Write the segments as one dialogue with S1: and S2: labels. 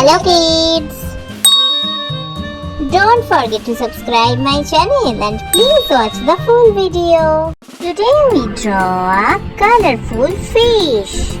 S1: Hello kids! Don't forget to subscribe my channel and please watch the full video. Today we draw a colorful fish.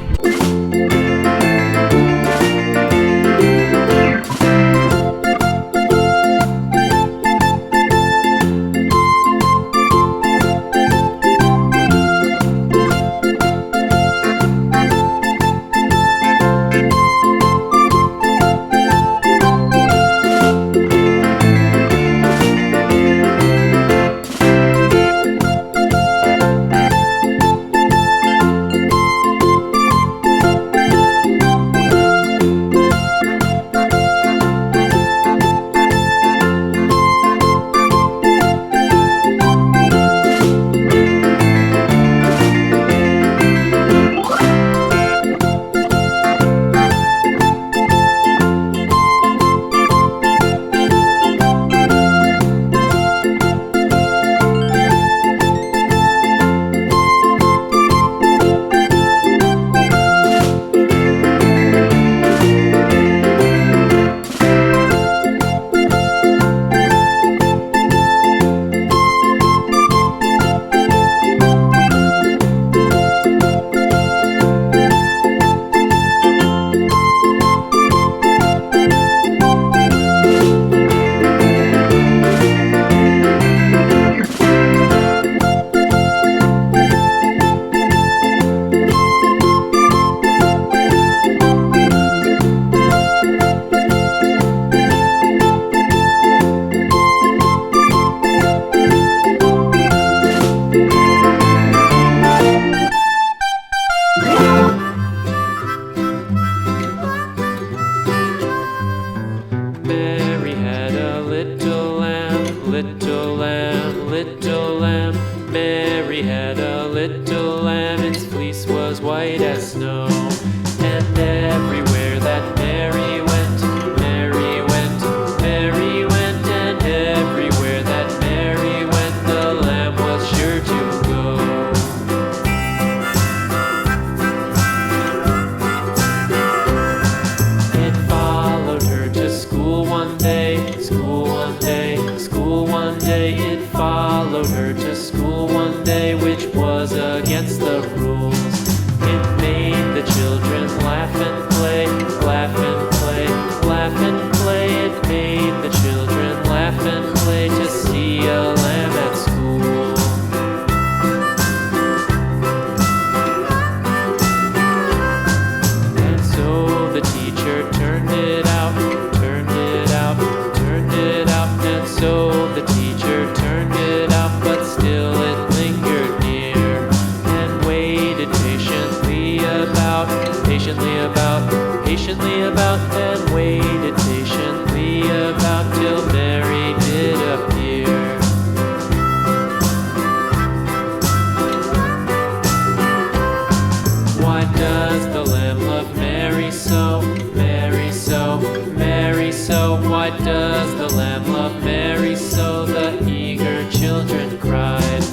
S2: Mary had a little lamb, little lamb, little lamb. Mary had a little lamb, its fleece was white as snow. And everywhere that Mary went, Mary went, Mary went. And everywhere that Mary went, the lamb was sure to go. It followed her to school one day, school one day, school one day. It followed her to school one day, which was against the rules. It made the children laugh and play, laugh and play, laugh and play. It made the children laugh and play to see a lamb at school. And so the teacher turned it out, turned it out, turned it out. And so the teacher turned it out, but still it lingered near and waited patiently about, patiently about, patiently about, and waited patiently about till Mary did appear. Why does the lamb love Mary so, Mary so, Mary so? Why does the lamb love Mary so? The eager children cried.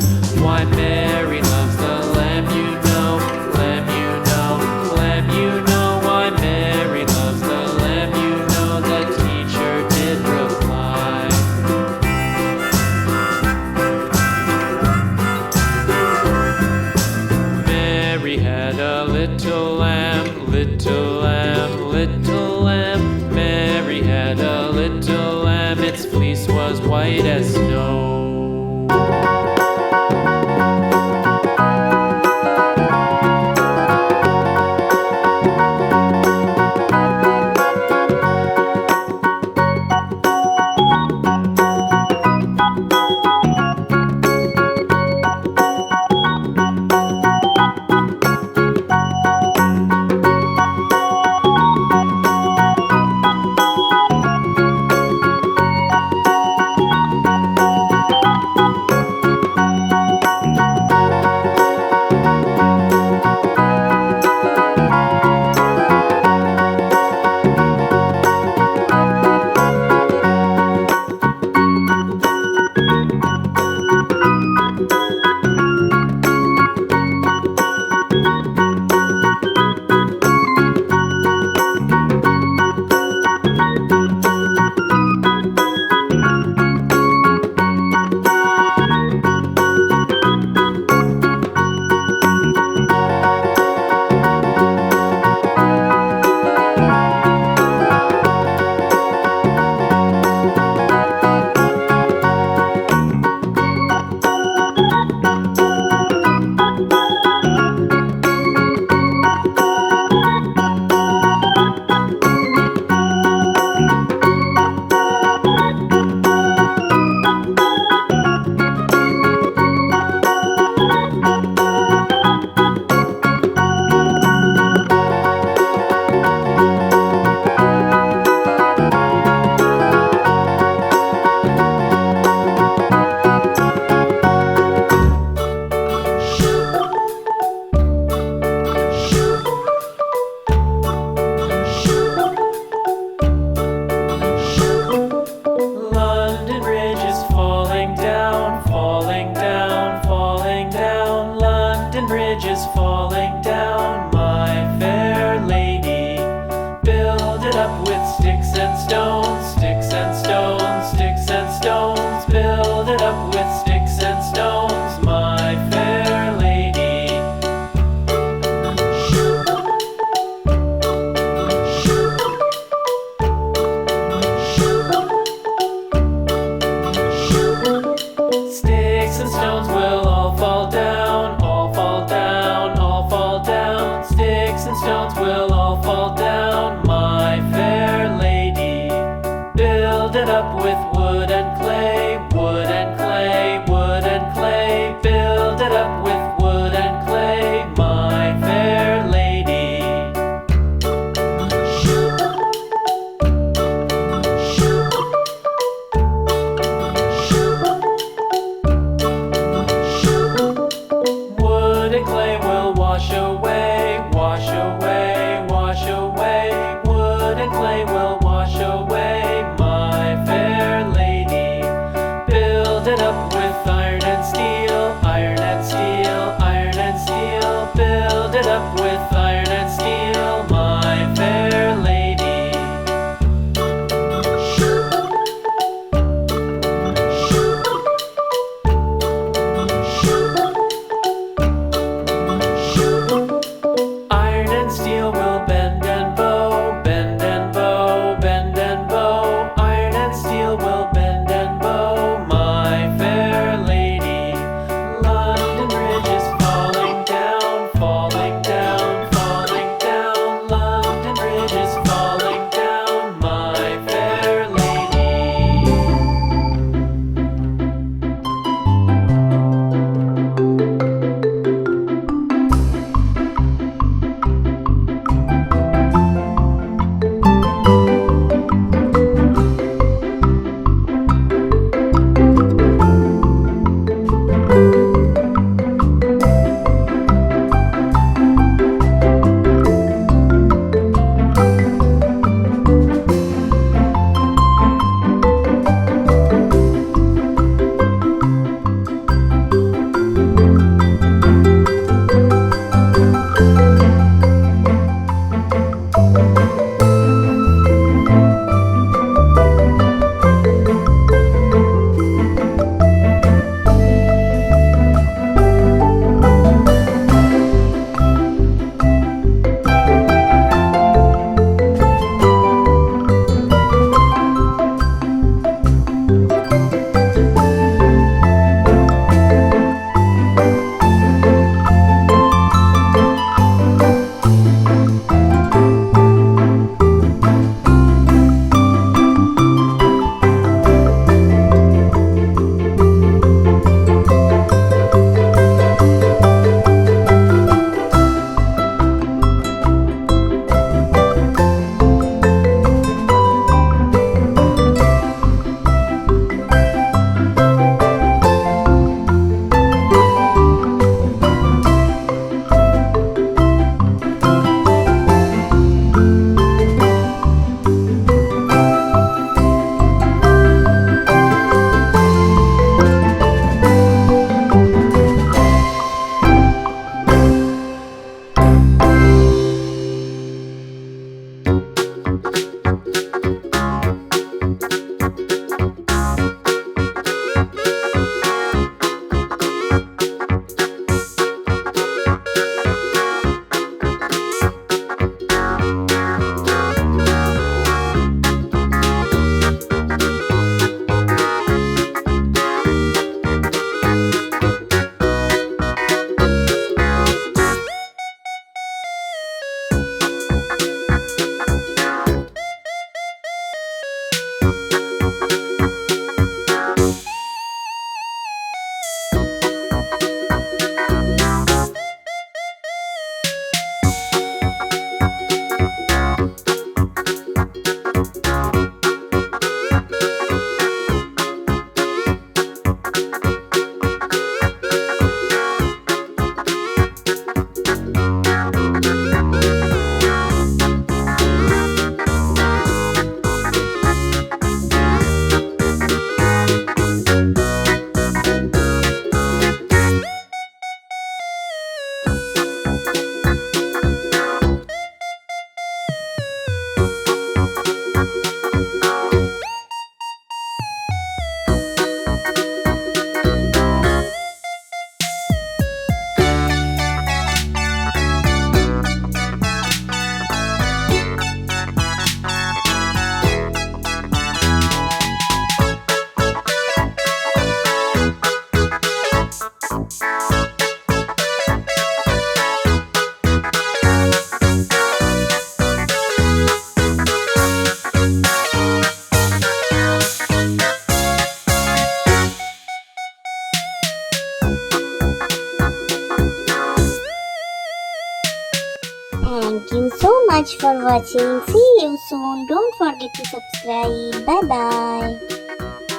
S1: Thank you so much for watching. See you soon. Don't forget to subscribe. Bye bye.